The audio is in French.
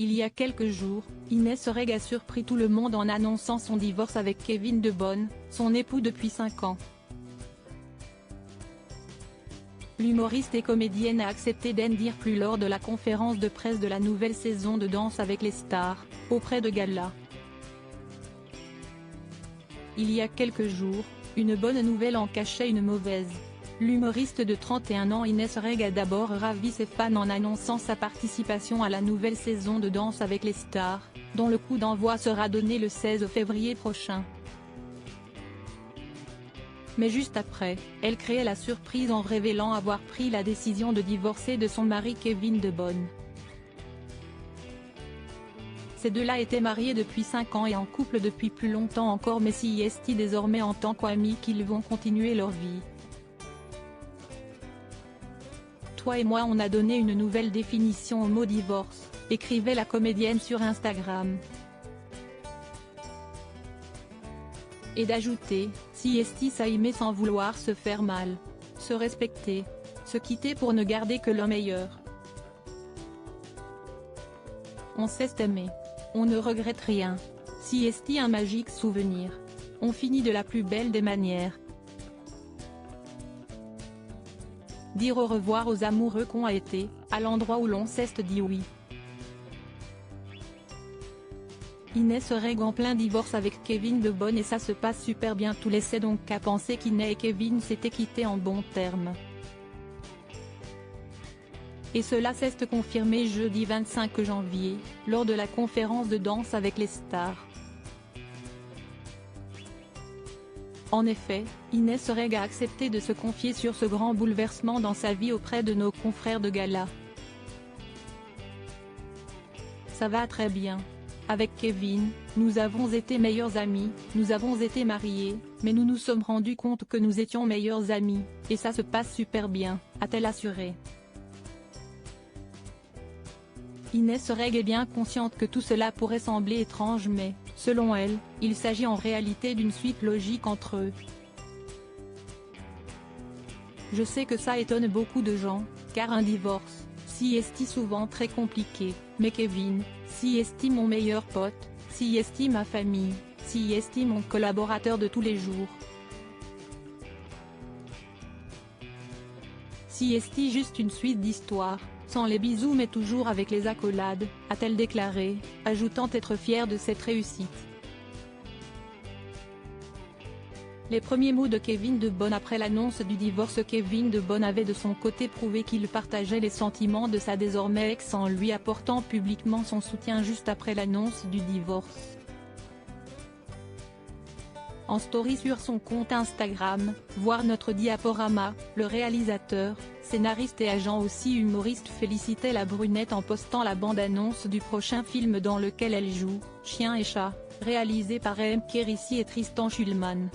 Il y a quelques jours, Inès Reg a surpris tout le monde en annonçant son divorce avec Kevin De Bonne, son époux depuis 5 ans. L'humoriste et comédienne a accepté d'en dire plus lors de la conférence de presse de la nouvelle saison de Danse avec les stars, auprès de Gala. Il y a quelques jours, une bonne nouvelle en cachait une mauvaise. L'humoriste de 31 ans Inès Reg a d'abord ravi ses fans en annonçant sa participation à la nouvelle saison de Danse avec les stars, dont le coup d'envoi sera donné le 16 février prochain. Mais juste après, elle créait la surprise en révélant avoir pris la décision de divorcer de son mari Kevin De Bonne. Ces deux-là étaient mariés depuis 5 ans et en couple depuis plus longtemps encore, mais si est désormais en tant qu'amis qu'ils vont continuer leur vie. Toi et moi on a donné une nouvelle définition au mot divorce, écrivait la comédienne sur Instagram. Et d'ajouter, si s'aimer sans vouloir se faire mal, se respecter, se quitter pour ne garder que le meilleur. On sait aimer. On ne regrette rien. Si un magique souvenir. On finit de la plus belle des manières. Dire au revoir aux amoureux qu'on a été, à l'endroit où l'on s'est dit oui. Inès Reg en plein divorce avec Kevin De Bonne et ça se passe super bien, tout laissait donc à penser qu'Inès et Kevin s'étaient quittés en bons termes. Et cela s'est confirmé jeudi 25 janvier, lors de la conférence de Danse avec les stars. En effet, Inès Reg a accepté de se confier sur ce grand bouleversement dans sa vie auprès de nos confrères de Gala. Ça va très bien. Avec Kevin, nous avons été meilleurs amis, nous avons été mariés, mais nous nous sommes rendus compte que nous étions meilleurs amis, et ça se passe super bien, a-t-elle assuré. Inès Reg est bien consciente que tout cela pourrait sembler étrange mais, selon elle, il s'agit en réalité d'une suite logique entre eux. Je sais que ça étonne beaucoup de gens, car un divorce, si est souvent très compliqué, mais Kevin, si est mon meilleur pote, si est ma famille, si est mon collaborateur de tous les jours. Si est juste une suite d'histoires, sans les bisous mais toujours avec les accolades, a-t-elle déclaré, ajoutant être fière de cette réussite. Les premiers mots de Kevin De Bonne après l'annonce du divorce. Kevin De Bonne avait de son côté prouvé qu'il partageait les sentiments de sa désormais ex en lui apportant publiquement son soutien juste après l'annonce du divorce. En story sur son compte Instagram, voir notre diaporama, le réalisateur, scénariste et agent aussi humoriste félicitait la brunette en postant la bande-annonce du prochain film dans lequel elle joue, Chien et chat, réalisé par M. Kérissi et Tristan Schulman.